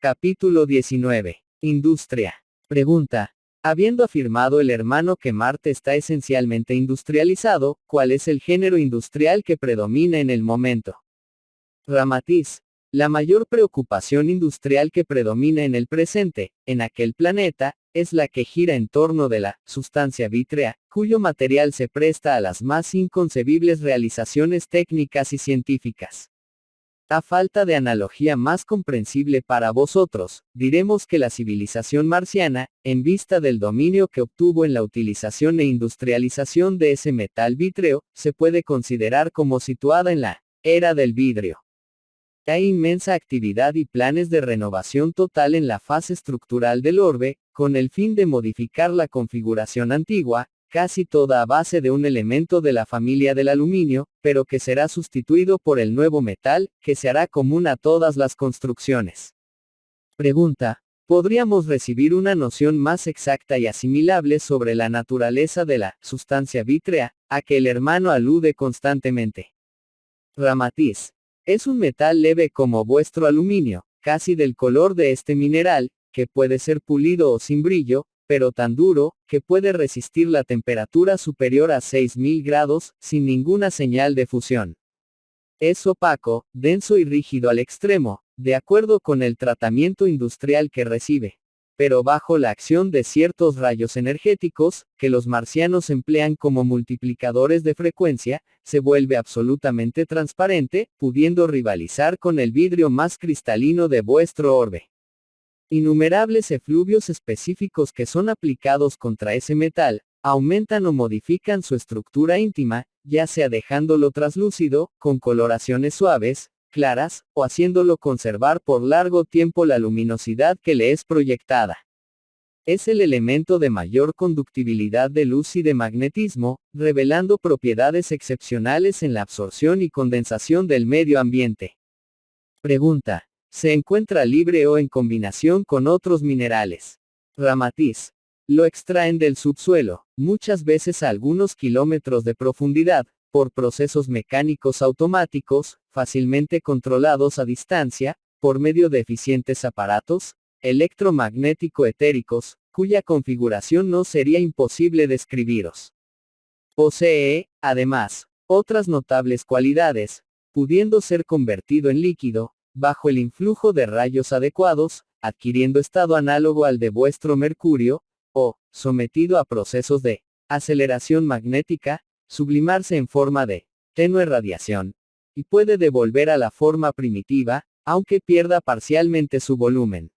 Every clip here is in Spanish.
Capítulo 19. Industria. Pregunta. Habiendo afirmado el hermano que Marte está esencialmente industrializado, ¿cuál es el género industrial que predomina en el momento? Ramatiz. La mayor preocupación industrial que predomina en el presente, en aquel planeta, es la que gira en torno de la sustancia vítrea, cuyo material se presta a las más inconcebibles realizaciones técnicas y científicas. A falta de analogía más comprensible para vosotros, diremos que la civilización marciana, en vista del dominio que obtuvo en la utilización e industrialización de ese metal vítreo, se puede considerar como situada en la era del vidrio. Hay inmensa actividad y planes de renovación total en la fase estructural del orbe, con el fin de modificar la configuración antigua, casi toda a base de un elemento de la familia del aluminio, pero que será sustituido por el nuevo metal, que se hará común a todas las construcciones. Pregunta. ¿Podríamos recibir una noción más exacta y asimilable sobre la naturaleza de la sustancia vítrea, a que el hermano alude constantemente? Ramatiz. Es un metal leve como vuestro aluminio, casi del color de este mineral, que puede ser pulido o sin brillo, pero tan duro, que puede resistir la temperatura superior a 6000 grados, sin ninguna señal de fusión. Es opaco, denso y rígido al extremo, de acuerdo con el tratamiento industrial que recibe. Pero bajo la acción de ciertos rayos energéticos, que los marcianos emplean como multiplicadores de frecuencia, se vuelve absolutamente transparente, pudiendo rivalizar con el vidrio más cristalino de vuestro orbe. Innumerables efluvios específicos que son aplicados contra ese metal, aumentan o modifican su estructura íntima, ya sea dejándolo traslúcido, con coloraciones suaves, claras, o haciéndolo conservar por largo tiempo la luminosidad que le es proyectada. Es el elemento de mayor conductibilidad de luz y de magnetismo, revelando propiedades excepcionales en la absorción y condensación del medio ambiente. Pregunta. ¿Se encuentra libre o en combinación con otros minerales? Ramatiz. Lo extraen del subsuelo, muchas veces a algunos kilómetros de profundidad, por procesos mecánicos automáticos, fácilmente controlados a distancia, por medio de eficientes aparatos electromagnético-etéricos, cuya configuración no sería imposible describiros. Posee, además, otras notables cualidades, pudiendo ser convertido en líquido, bajo el influjo de rayos adecuados, adquiriendo estado análogo al de vuestro mercurio, o, sometido a procesos de aceleración magnética, sublimarse en forma de tenue radiación, y puede devolver a la forma primitiva, aunque pierda parcialmente su volumen.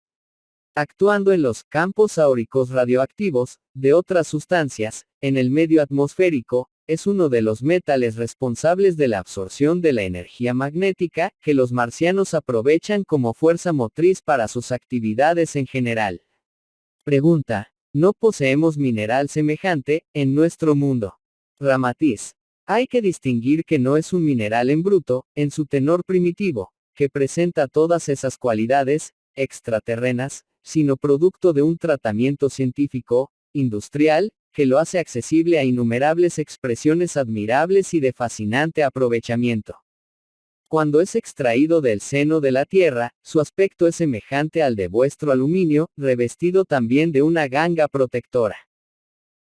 Actuando en los campos áuricos radioactivos, de otras sustancias, en el medio atmosférico, es uno de los metales responsables de la absorción de la energía magnética, que los marcianos aprovechan como fuerza motriz para sus actividades en general. Pregunta. No poseemos mineral semejante, en nuestro mundo. Ramatiz. Hay que distinguir que no es un mineral en bruto, en su tenor primitivo, que presenta todas esas cualidades, extraterrenas, sino producto de un tratamiento científico, industrial, que lo hace accesible a innumerables expresiones admirables y de fascinante aprovechamiento. Cuando es extraído del seno de la Tierra, su aspecto es semejante al de vuestro aluminio, revestido también de una ganga protectora.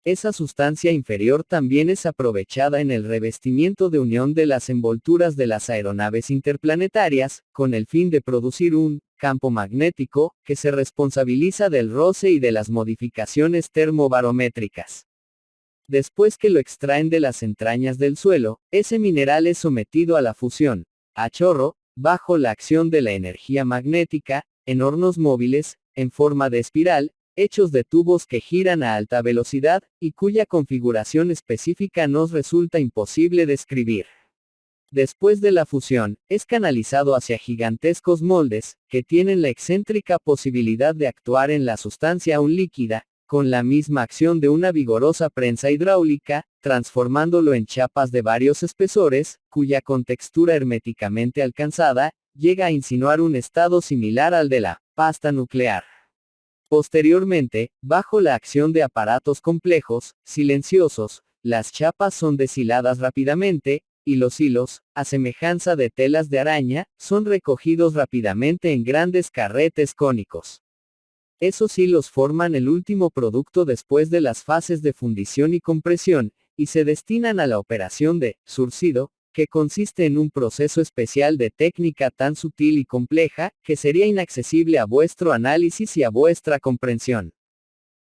Esa sustancia inferior también es aprovechada en el revestimiento de unión de las envolturas de las aeronaves interplanetarias, con el fin de producir un campo magnético, que se responsabiliza del roce y de las modificaciones termobarométricas. Después que lo extraen de las entrañas del suelo, ese mineral es sometido a la fusión, a chorro, bajo la acción de la energía magnética, en hornos móviles, en forma de espiral, hechos de tubos que giran a alta velocidad, y cuya configuración específica nos resulta imposible describir. Después de la fusión, es canalizado hacia gigantescos moldes, que tienen la excéntrica posibilidad de actuar en la sustancia aún líquida, con la misma acción de una vigorosa prensa hidráulica, transformándolo en chapas de varios espesores, cuya contextura herméticamente alcanzada, llega a insinuar un estado similar al de la pasta nuclear. Posteriormente, bajo la acción de aparatos complejos, silenciosos, las chapas son deshiladas rápidamente, y los hilos, a semejanza de telas de araña, son recogidos rápidamente en grandes carretes cónicos. Esos hilos forman el último producto después de las fases de fundición y compresión, y se destinan a la operación de zurcido, que consiste en un proceso especial de técnica tan sutil y compleja, que sería inaccesible a vuestro análisis y a vuestra comprensión.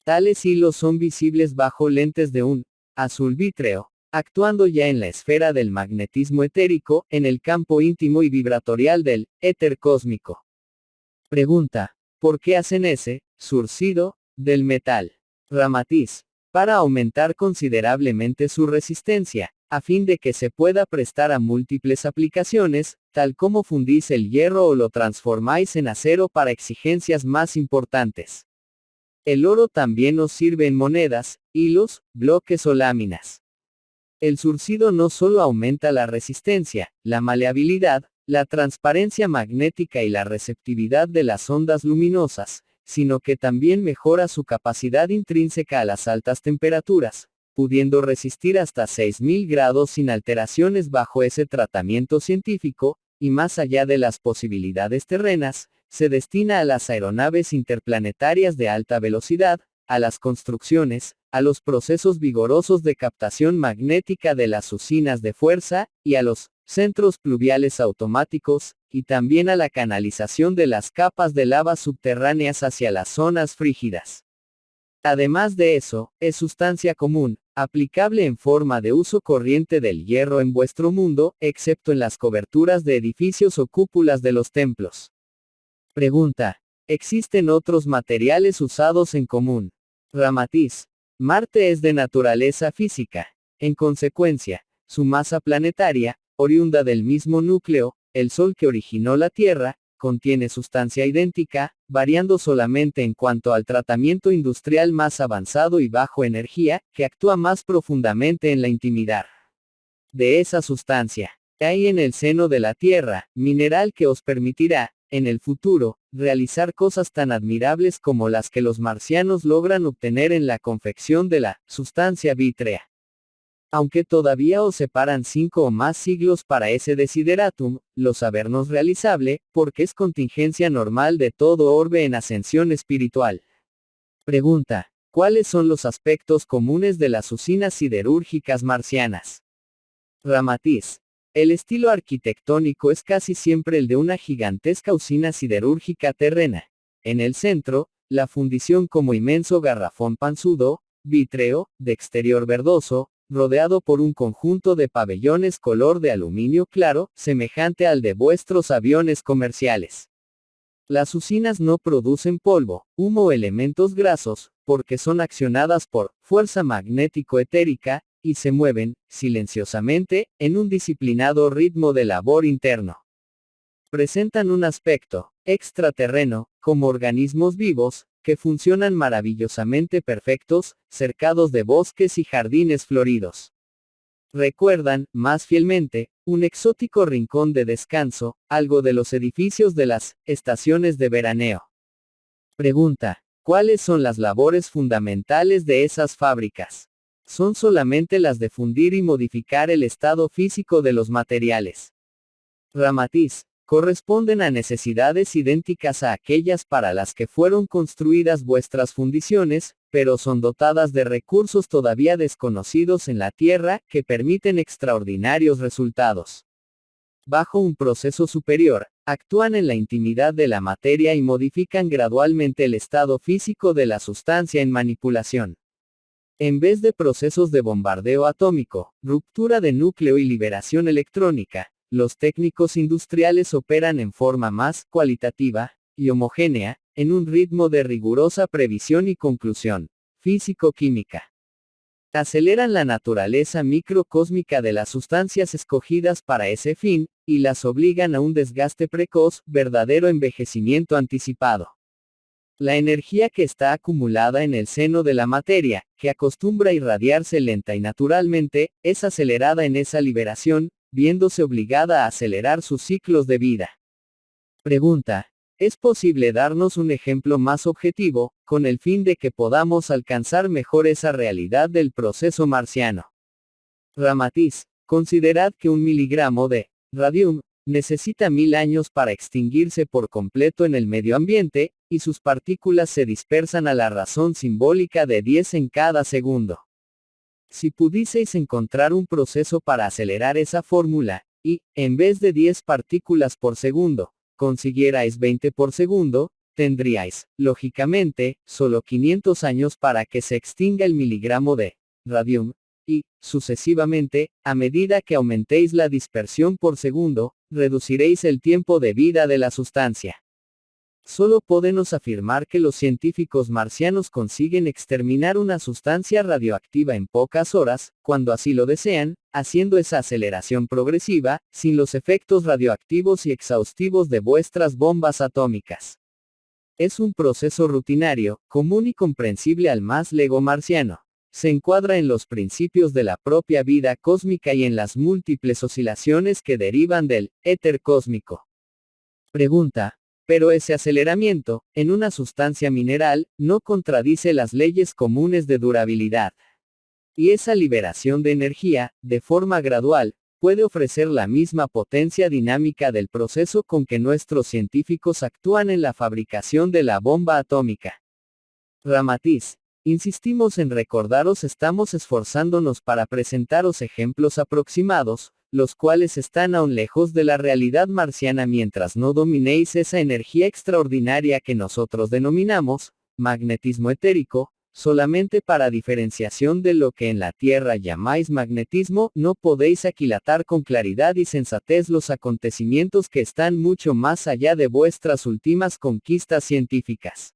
Tales hilos son visibles bajo lentes de un azul vítreo, actuando ya en la esfera del magnetismo etérico, en el campo íntimo y vibratorial del éter cósmico. Pregunta: ¿por qué hacen ese zurcido del metal? Ramatiz: para aumentar considerablemente su resistencia, a fin de que se pueda prestar a múltiples aplicaciones, tal como fundís el hierro o lo transformáis en acero para exigencias más importantes. El oro también os sirve en monedas, hilos, bloques o láminas. El zurcido no solo aumenta la resistencia, la maleabilidad, la transparencia magnética y la receptividad de las ondas luminosas, sino que también mejora su capacidad intrínseca a las altas temperaturas, pudiendo resistir hasta 6000 grados sin alteraciones bajo ese tratamiento científico, y más allá de las posibilidades terrenas, se destina a las aeronaves interplanetarias de alta velocidad, a las construcciones, a los procesos vigorosos de captación magnética de las usinas de fuerza, y a los centros pluviales automáticos, y también a la canalización de las capas de lava subterráneas hacia las zonas frígidas. Además de eso, es sustancia común, aplicable en forma de uso corriente del hierro en vuestro mundo, excepto en las coberturas de edificios o cúpulas de los templos. Pregunta: ¿existen otros materiales usados en común? Ramatiz: Marte es de naturaleza física. En consecuencia, su masa planetaria, oriunda del mismo núcleo, el Sol que originó la Tierra, contiene sustancia idéntica, variando solamente en cuanto al tratamiento industrial más avanzado y bajo energía, que actúa más profundamente en la intimidad de esa sustancia. Hay en el seno de la Tierra, mineral que os permitirá, en el futuro, realizar cosas tan admirables como las que los marcianos logran obtener en la confección de la sustancia vítrea. Aunque todavía os separan 5 o más siglos para ese desideratum, lo sabernos realizable, porque es contingencia normal de todo orbe en ascensión espiritual. Pregunta: ¿cuáles son los aspectos comunes de las usinas siderúrgicas marcianas? Ramatiz: el estilo arquitectónico es casi siempre el de una gigantesca usina siderúrgica terrena. En el centro, la fundición como inmenso garrafón panzudo, vítreo, de exterior verdoso, rodeado por un conjunto de pabellones color de aluminio claro, semejante al de vuestros aviones comerciales. Las usinas no producen polvo, humo o elementos grasos, porque son accionadas por fuerza magnético-etérica, y se mueven, silenciosamente, en un disciplinado ritmo de labor interno. Presentan un aspecto extraterreno, como organismos vivos, que funcionan maravillosamente perfectos, cercados de bosques y jardines floridos. Recuerdan, más fielmente, un exótico rincón de descanso, algo de los edificios de las estaciones de veraneo. Pregunta: ¿cuáles son las labores fundamentales de esas fábricas? Son solamente las de fundir y modificar el estado físico de los materiales. Ramatiz: corresponden a necesidades idénticas a aquellas para las que fueron construidas vuestras fundiciones, pero son dotadas de recursos todavía desconocidos en la Tierra, que permiten extraordinarios resultados. Bajo un proceso superior, actúan en la intimidad de la materia y modifican gradualmente el estado físico de la sustancia en manipulación. En vez de procesos de bombardeo atómico, ruptura de núcleo y liberación electrónica, los técnicos industriales operan en forma más cualitativa y homogénea, en un ritmo de rigurosa previsión y conclusión físico-química. Aceleran la naturaleza microcósmica de las sustancias escogidas para ese fin, y las obligan a un desgaste precoz, verdadero envejecimiento anticipado. La energía que está acumulada en el seno de la materia, que acostumbra a irradiarse lenta y naturalmente, es acelerada en esa liberación, viéndose obligada a acelerar sus ciclos de vida. Pregunta: ¿es posible darnos un ejemplo más objetivo, con el fin de que podamos alcanzar mejor esa realidad del proceso marciano? Ramatiz: Considerad que 1 miligramo de radium necesita 1000 años para extinguirse por completo en el medio ambiente, y sus partículas se dispersan a la razón simbólica de 10 en cada segundo. Si pudieseis encontrar un proceso para acelerar esa fórmula, y, en vez de 10 partículas por segundo, consiguierais 20 por segundo, tendríais, lógicamente, solo 500 años para que se extinga el miligramo de radium, y, sucesivamente, a medida que aumentéis la dispersión por segundo, reduciréis el tiempo de vida de la sustancia. Solo podemos afirmar que los científicos marcianos consiguen exterminar una sustancia radioactiva en pocas horas, cuando así lo desean, haciendo esa aceleración progresiva, sin los efectos radioactivos y exhaustivos de vuestras bombas atómicas. Es un proceso rutinario, común y comprensible al más lego marciano. Se encuadra en los principios de la propia vida cósmica y en las múltiples oscilaciones que derivan del éter cósmico. Pregunta: pero ese aceleramiento, en una sustancia mineral, no contradice las leyes comunes de durabilidad. Y esa liberación de energía, de forma gradual, puede ofrecer la misma potencia dinámica del proceso con que nuestros científicos actúan en la fabricación de la bomba atómica. Ramatiz: insistimos en recordaros, estamos esforzándonos para presentaros ejemplos aproximados, los cuales están aún lejos de la realidad marciana mientras no dominéis esa energía extraordinaria que nosotros denominamos magnetismo etérico. Solamente para diferenciación de lo que en la Tierra llamáis magnetismo, no podéis aquilatar con claridad y sensatez los acontecimientos que están mucho más allá de vuestras últimas conquistas científicas.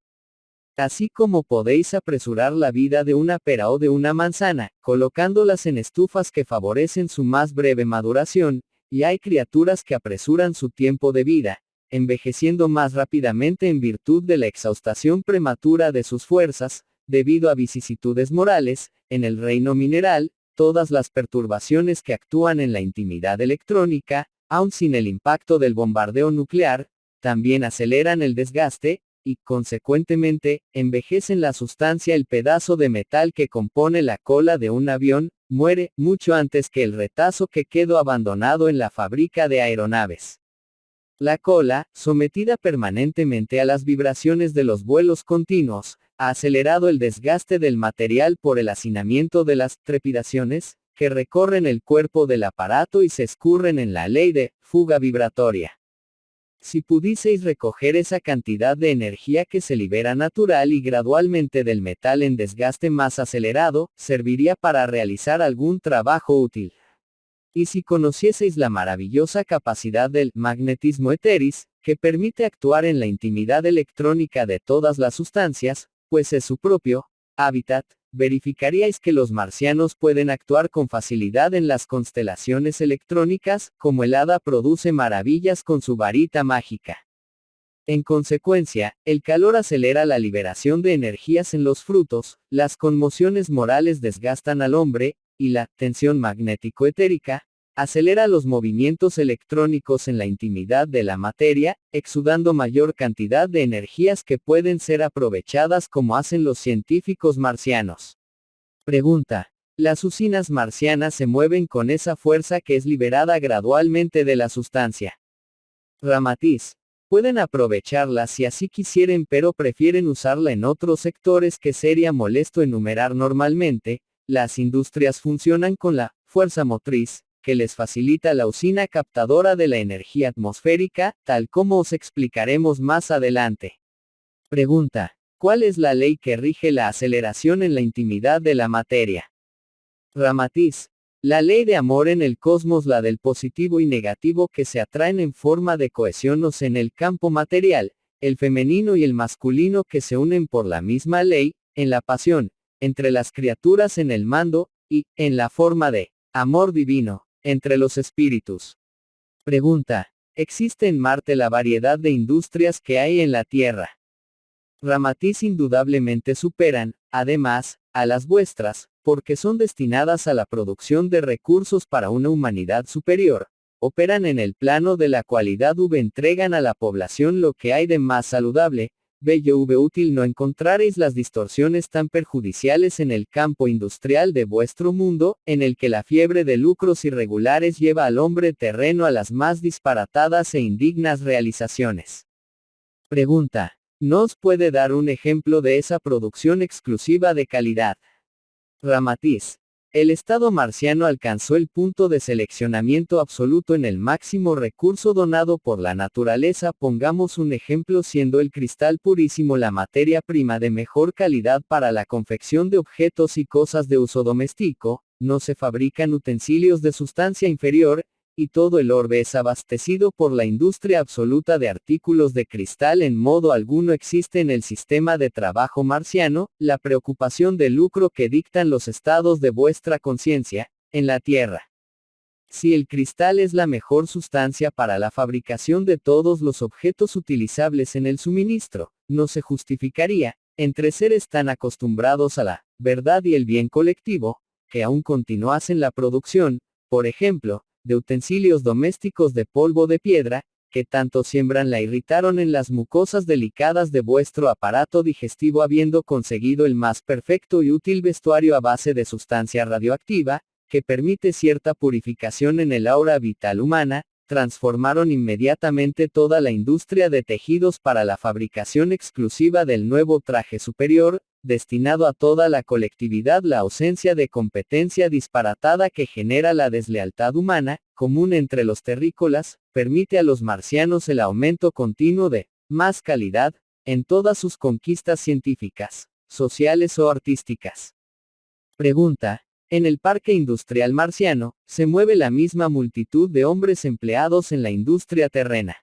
Así como podéis apresurar la vida de una pera o de una manzana, colocándolas en estufas que favorecen su más breve maduración, y hay criaturas que apresuran su tiempo de vida, envejeciendo más rápidamente en virtud de la exhaustación prematura de sus fuerzas, debido a vicisitudes morales. En el reino mineral, todas las perturbaciones que actúan en la intimidad electrónica, aun sin el impacto del bombardeo nuclear, también aceleran el desgaste, y, consecuentemente, envejecen la sustancia. El pedazo de metal que compone la cola de un avión, muere, mucho antes que el retazo que quedó abandonado en la fábrica de aeronaves. La cola, sometida permanentemente a las vibraciones de los vuelos continuos, ha acelerado el desgaste del material por el hacinamiento de las trepidaciones, que recorren el cuerpo del aparato y se escurren en la ley de fuga vibratoria. Si pudieseis recoger esa cantidad de energía que se libera natural y gradualmente del metal en desgaste más acelerado, serviría para realizar algún trabajo útil. Y si conocieseis la maravillosa capacidad del magnetismo etéris, que permite actuar en la intimidad electrónica de todas las sustancias, pues es su propio hábitat, verificaríais que los marcianos pueden actuar con facilidad en las constelaciones electrónicas, como el hada produce maravillas con su varita mágica. En consecuencia, el calor acelera la liberación de energías en los frutos, las conmociones morales desgastan al hombre, y la tensión magnético-etérica acelera los movimientos electrónicos en la intimidad de la materia, exudando mayor cantidad de energías que pueden ser aprovechadas como hacen los científicos marcianos. Pregunta: ¿las usinas marcianas se mueven con esa fuerza que es liberada gradualmente de la sustancia? Ramatiz: pueden aprovecharla si así quisieren, pero prefieren usarla en otros sectores que sería molesto enumerar normalmente. Las industrias funcionan con la fuerza motriz, que les facilita la usina captadora de la energía atmosférica, tal como os explicaremos más adelante. Pregunta: ¿cuál es la ley que rige la aceleración en la intimidad de la materia? Ramatiz: la ley de amor en el cosmos, la del positivo y negativo que se atraen en forma de cohesiones en el campo material, el femenino y el masculino que se unen por la misma ley, en la pasión, entre las criaturas en el mando, y, en la forma de amor divino, entre los espíritus. Pregunta: ¿existe en Marte la variedad de industrias que hay en la Tierra? Ramatiz: indudablemente superan, además, a las vuestras, porque son destinadas a la producción de recursos para una humanidad superior. Operan en el plano de la cualidad entregan a la población lo que hay de más saludable, BYV útil no encontraréis las distorsiones tan perjudiciales en el campo industrial de vuestro mundo, en el que la fiebre de lucros irregulares lleva al hombre terreno a las más disparatadas e indignas realizaciones. Pregunta. ¿No os puede dar un ejemplo de esa producción exclusiva de calidad? Ramatiz. El Estado marciano alcanzó el punto de seleccionamiento absoluto en el máximo recurso donado por la naturaleza. Pongamos un ejemplo, siendo el cristal purísimo la materia prima de mejor calidad para la confección de objetos y cosas de uso doméstico, no se fabrican utensilios de sustancia inferior, y todo el orbe es abastecido por la industria absoluta de artículos de cristal. En modo alguno existe en el sistema de trabajo marciano, la preocupación de lucro que dictan los estados de vuestra conciencia, en la tierra. Si el cristal es la mejor sustancia para la fabricación de todos los objetos utilizables en el suministro, no se justificaría, entre seres tan acostumbrados a la verdad y el bien colectivo, que aún continuasen la producción, por ejemplo, de utensilios domésticos de polvo de piedra, que tanto siembran la irritaron en las mucosas delicadas de vuestro aparato digestivo, habiendo conseguido el más perfecto y útil vestuario a base de sustancia radioactiva, que permite cierta purificación en el aura vital humana, transformaron inmediatamente toda la industria de tejidos para la fabricación exclusiva del nuevo traje superior, destinado a toda la colectividad. La ausencia de competencia disparatada que genera la deslealtad humana, común entre los terrícolas, permite a los marcianos el aumento continuo de más calidad, en todas sus conquistas científicas, sociales o artísticas. Pregunta. En el parque industrial marciano, se mueve la misma multitud de hombres empleados en la industria terrena.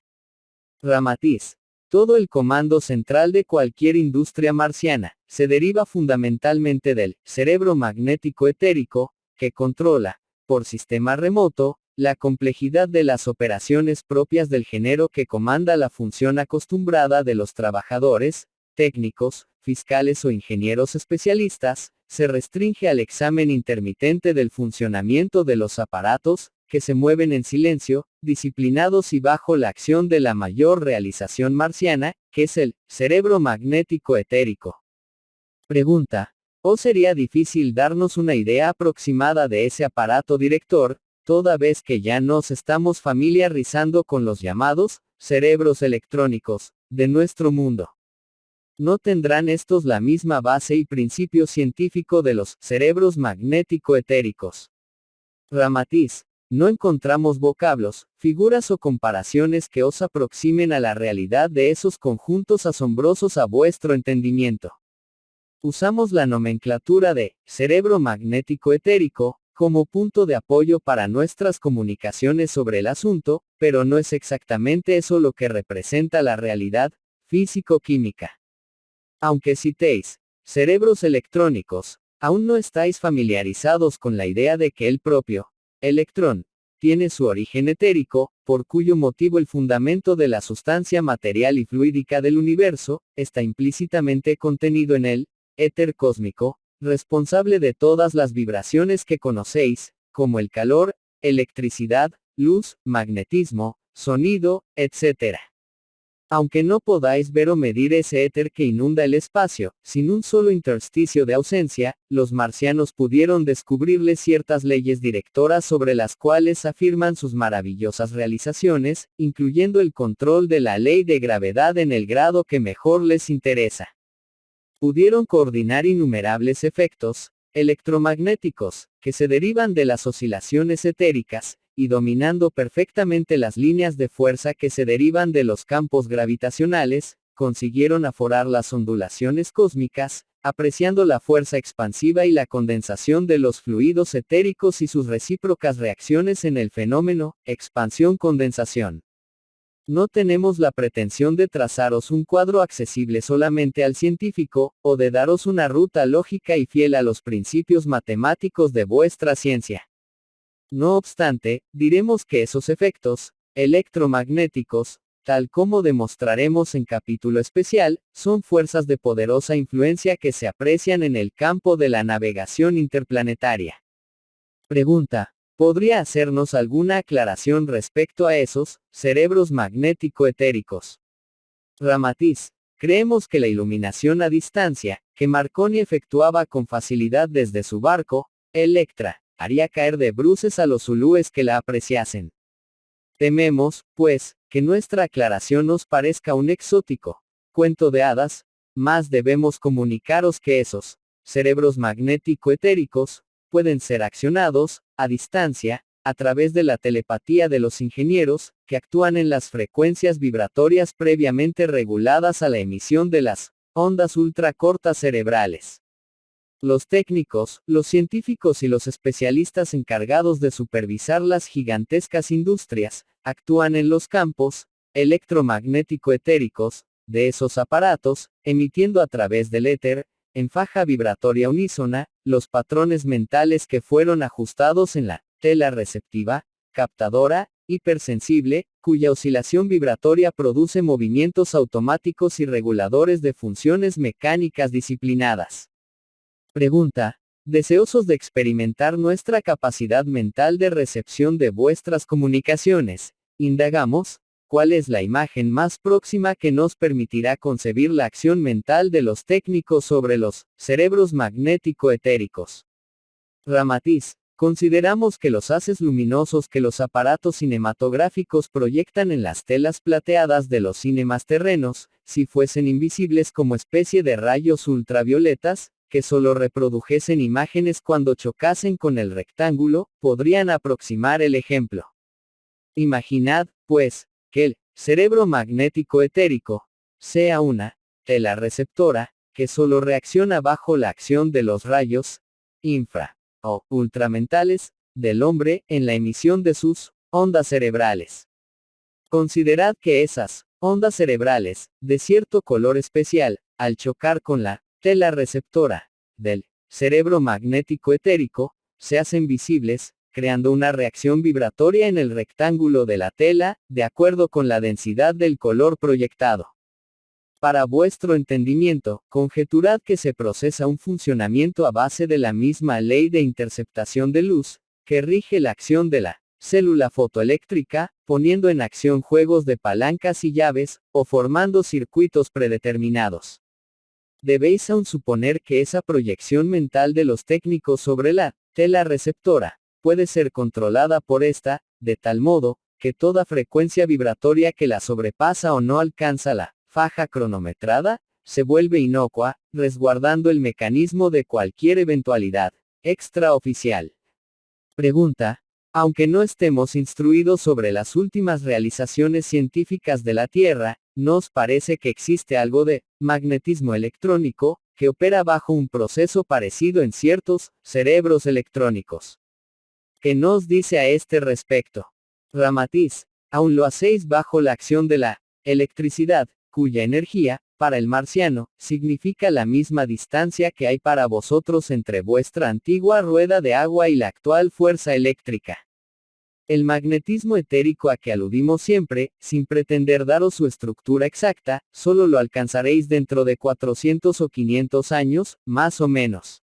Ramatiz. Todo el comando central de cualquier industria marciana, se deriva fundamentalmente del cerebro magnético etérico, que controla, por sistema remoto, la complejidad de las operaciones propias del género, que comanda la función acostumbrada de los trabajadores, técnicos, fiscales o ingenieros especialistas, se restringe al examen intermitente del funcionamiento de los aparatos, que se mueven en silencio, disciplinados y bajo la acción de la mayor realización marciana, que es el cerebro magnético etérico. Pregunta. ¿O sería difícil darnos una idea aproximada de ese aparato director, toda vez que ya nos estamos familiarizando con los llamados cerebros electrónicos de nuestro mundo? ¿No tendrán estos la misma base y principio científico de los cerebros magnético-etéricos? Ramatiz. No encontramos vocablos, figuras o comparaciones que os aproximen a la realidad de esos conjuntos asombrosos a vuestro entendimiento. Usamos la nomenclatura de cerebro magnético etérico como punto de apoyo para nuestras comunicaciones sobre el asunto, pero no es exactamente eso lo que representa la realidad físico-química. Aunque citéis cerebros electrónicos, aún no estáis familiarizados con la idea de que el propio electrón tiene su origen etérico, por cuyo motivo el fundamento de la sustancia material y fluídica del universo está implícitamente contenido en el éter cósmico, responsable de todas las vibraciones que conocéis, como el calor, electricidad, luz, magnetismo, sonido, etc. Aunque no podáis ver o medir ese éter que inunda el espacio, sin un solo intersticio de ausencia, los marcianos pudieron descubrirle ciertas leyes directoras sobre las cuales afirman sus maravillosas realizaciones, incluyendo el control de la ley de gravedad en el grado que mejor les interesa. Pudieron coordinar innumerables efectos electromagnéticos, que se derivan de las oscilaciones etéricas, y dominando perfectamente las líneas de fuerza que se derivan de los campos gravitacionales, consiguieron aforar las ondulaciones cósmicas, apreciando la fuerza expansiva y la condensación de los fluidos etéricos y sus recíprocas reacciones en el fenómeno expansión-condensación. No tenemos la pretensión de trazaros un cuadro accesible solamente al científico, o de daros una ruta lógica y fiel a los principios matemáticos de vuestra ciencia. No obstante, diremos que esos efectos electromagnéticos, tal como demostraremos en capítulo especial, son fuerzas de poderosa influencia que se aprecian en el campo de la navegación interplanetaria. Pregunta. ¿Podría hacernos alguna aclaración respecto a esos cerebros magnético-etéricos? Ramatiz. Creemos que la iluminación a distancia, que Marconi efectuaba con facilidad desde su barco, Electra, haría caer de bruces a los zulúes que la apreciasen. Tememos, pues, que nuestra aclaración nos parezca un exótico cuento de hadas, más debemos comunicaros que esos cerebros magnético-etéricos pueden ser accionados, a distancia, a través de la telepatía de los ingenieros, que actúan en las frecuencias vibratorias previamente reguladas a la emisión de las ondas ultracortas cerebrales. Los técnicos, los científicos y los especialistas encargados de supervisar las gigantescas industrias, actúan en los campos electromagnético-etéricos de esos aparatos, emitiendo a través del éter, en faja vibratoria unísona, los patrones mentales que fueron ajustados en la tela receptiva, captadora, hipersensible, cuya oscilación vibratoria produce movimientos automáticos y reguladores de funciones mecánicas disciplinadas. Pregunta: deseosos de experimentar nuestra capacidad mental de recepción de vuestras comunicaciones, indagamos, ¿cuál es la imagen más próxima que nos permitirá concebir la acción mental de los técnicos sobre los cerebros magnético-etéricos? Ramatiz: consideramos que los haces luminosos que los aparatos cinematográficos proyectan en las telas plateadas de los cinemas terrenos, si fuesen invisibles como especie de rayos ultravioletas, que solo reprodujesen imágenes cuando chocasen con el rectángulo, podrían aproximar el ejemplo. Imaginad, pues, que el cerebro magnético etérico sea una tela receptora, que solo reacciona bajo la acción de los rayos infra o ultramentales del hombre en la emisión de sus ondas cerebrales. Considerad que esas ondas cerebrales, de cierto color especial, al chocar con la tela receptora del cerebro magnético etérico, se hacen visibles, creando una reacción vibratoria en el rectángulo de la tela, de acuerdo con la densidad del color proyectado. Para vuestro entendimiento, conjeturad que se procesa un funcionamiento a base de la misma ley de interceptación de luz, que rige la acción de la célula fotoeléctrica, poniendo en acción juegos de palancas y llaves, o formando circuitos predeterminados. Debéis aún suponer que esa proyección mental de los técnicos sobre la tela receptora puede ser controlada por esta, de tal modo, que toda frecuencia vibratoria que la sobrepasa o no alcanza la faja cronometrada, se vuelve inocua, resguardando el mecanismo de cualquier eventualidad extraoficial. Pregunta: aunque no estemos instruidos sobre las últimas realizaciones científicas de la Tierra, ¿nos parece que existe algo de magnetismo electrónico, que opera bajo un proceso parecido en ciertos cerebros electrónicos? ¿Qué nos dice a este respecto? Ramatiz: aún lo hacéis bajo la acción de la electricidad, cuya energía, para el marciano, significa la misma distancia que hay para vosotros entre vuestra antigua rueda de agua y la actual fuerza eléctrica. El magnetismo etérico a que aludimos siempre, sin pretender daros su estructura exacta, solo lo alcanzaréis dentro de 400 o 500 años, más o menos.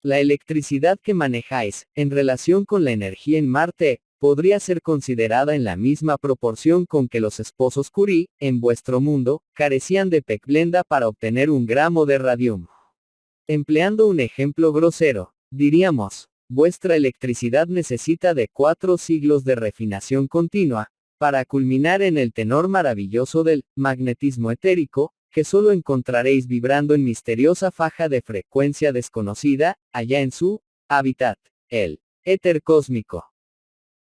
La electricidad que manejáis, en relación con la energía en Marte, podría ser considerada en la misma proporción con que los esposos Curie, en vuestro mundo, carecían de pecblenda para obtener 1 gramo de radium. Empleando un ejemplo grosero, diríamos: vuestra electricidad necesita de 4 siglos de refinación continua, para culminar en el tenor maravilloso del magnetismo etérico, que solo encontraréis vibrando en misteriosa faja de frecuencia desconocida, allá en su hábitat, el éter cósmico.